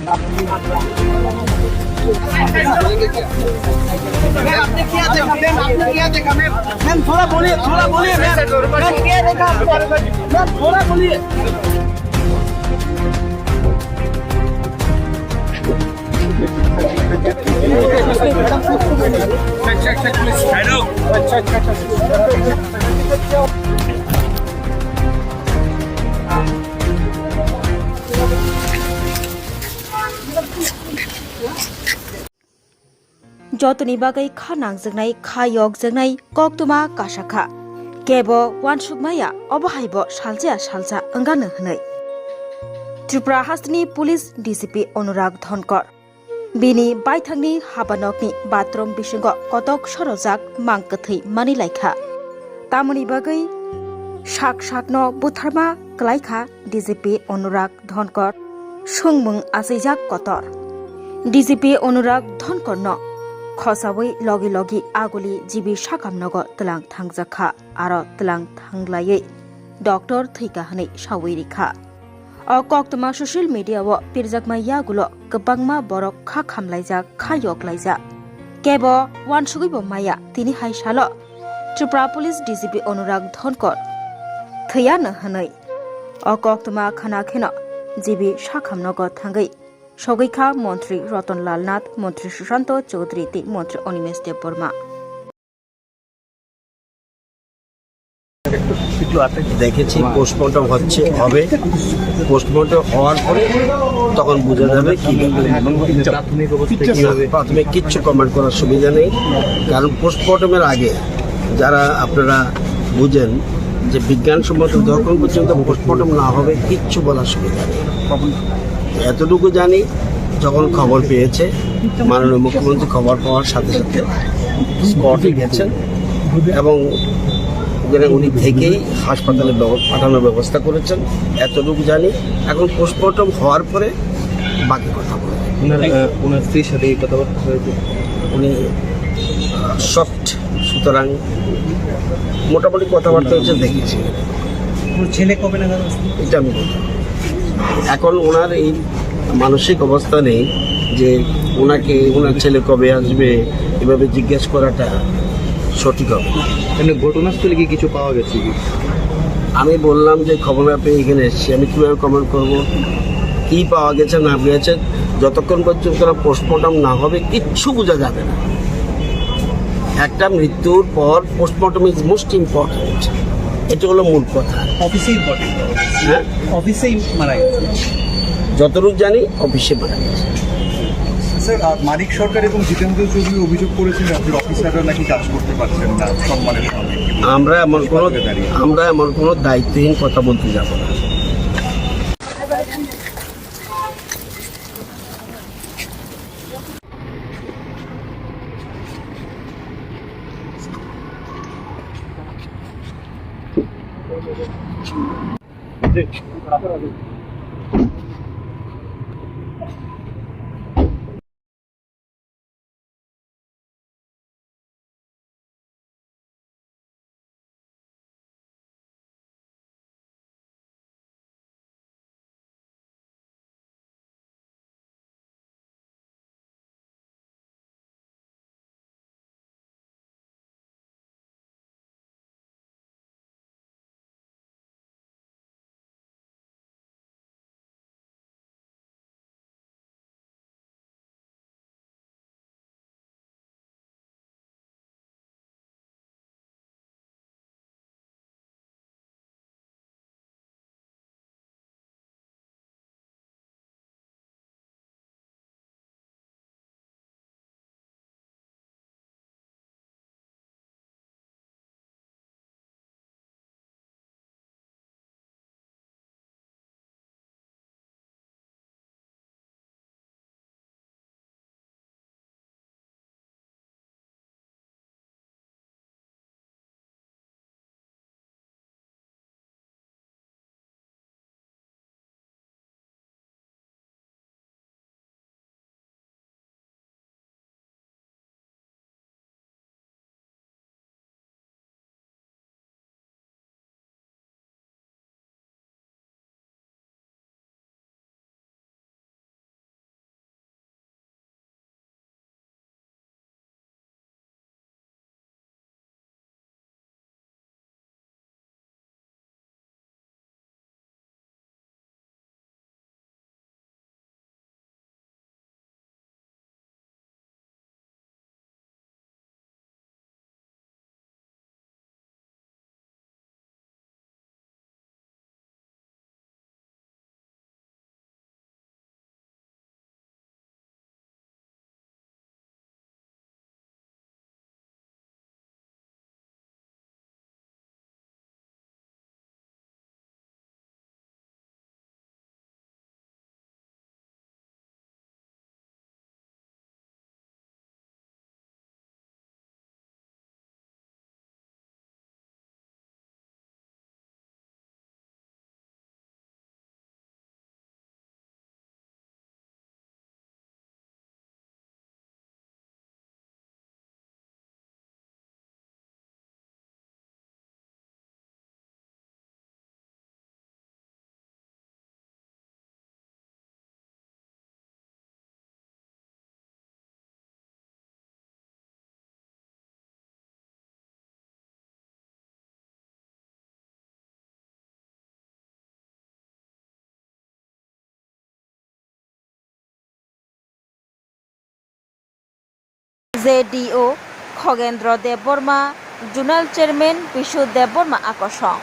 आपने किया देखा मैम, आपने किया देखा मैम। मैम थोड़ा बोलिए मैम। मैम क्या देखा मैम, थोड़ा बोलिए। check please. I know. check. जतनि बागै खा नांजोंनाय खा यगजोंनाय कक्तुमा कासाखा केबो वानसुकमाया अबहायबो सालजा ओंगानो हनै त्रिपुरा हास्तनि पुलिस डिसिपि अनुराग धनकर बिनि बायथांनि हाबानकनि बाथरुम बिसिंग कतक सरजाक मांकथै मानिलायखा तामुनि बागै साक बुथारमा क्लाइखा डिजिपि अनुराग धनकर सुंमुं आसैजाक कतर डिजिपि अनुराग धनकर न खसावै लगी आगुली जिबि साकामनग तलां थांजाखा आरो तलां थांलायै डक्टर थैका हनै सावैरिखा अ कक्तमा ससियेल मीडियाव पिरजाकमा यागुलो गोबांमा बरक खा खामलायजाक खा यगलायजा केब वानसुगैबो माया तिनि हायसाल त्रिपुरा पुलिस डिजिपि अनुराग धनकर थैयानो हनै अ कक्तमा खानाखेन जिबि साकामनग थांगै सगैखा मन्त्री रतनलाल नाथ मन्त्री सुशांत चौधरी ती मन्त्री अनिमेष देव बर्मा দেখেছি পোস্টমর্টম হবে পোস্টমর্টম হওয়ার পরে তখন বোঝা যাবে কি প্রাথমিক কিচ্ছু কমেন্ট করার সুবিধা নেই কারণ পোস্টমর্টমের আগে যারা আপনারা বুঝেন যে বিজ্ঞানসম্মত যখন পর্যন্ত পোস্টমর্টম না হবে কিচ্ছু বলার সুবিধা নেই এতটুকু জানি যখন খবর পেয়েছে মাননীয় মুখ্যমন্ত্রী খবর পাওয়ার সাথে সাথে স্পটে গেছেন এবং উনি থেকেই হাসপাতালে পাঠানোর ব্যবস্থা করেছেন এতটুকু জানি এখন পোস্টমর্টম হওয়ার পরে বাকি কথা বলবেন ওনার স্ত্রীর সাথে এই কথাবার্তা হয়েছে উনি সফট সুতরাং মোটামুটি কথাবার্তা হচ্ছে দেখেছি ছেলে কবে নাগাদ এটা আমি বলছি এখন ওনার এই মানসিক অবস্থা নেই যে ওনার ছেলে কবে আসবে এভাবে জিজ্ঞেস করাটা সঠিক হবে এমনি ঘটনাস্থলে কি কিছু পাওয়া গেছে আমি বললাম যে খবর না পেয়ে এখানে এসেছি আমি কীভাবে কমেন্ট করবো কী পাওয়া গেছে না গেছে যতক্ষণ পর্যন্ত পোস্টমর্টম না হবে কিচ্ছু বোঝা যাবে না একটা মৃত্যুর পর পোস্টমর্টম ইজ মোস্ট ইম্পর্টেন্ট এটা হলো মূল কথা অফিসেই ইম্পর্টেন্ট হ্যাঁ অফিসেই মারা গেছে যতটুকু জানি অফিসে মারা গেছে স্যার মানিক সরকার এবং জিতেন্দ্র চৌধুরী অভিযোগ করেছেন রাজ্যের অফিসাররা নাকি কাজ করতে পারছেন না সম্মানের সঙ্গে আমরা এমন কোনো দায়িত্বহীন কথা বলতে যাব না জেডিও খগেন্দ্র দেববর্মা জোনাল চেয়ারম্যান বিশু দেববর্মা আকর্ষণ।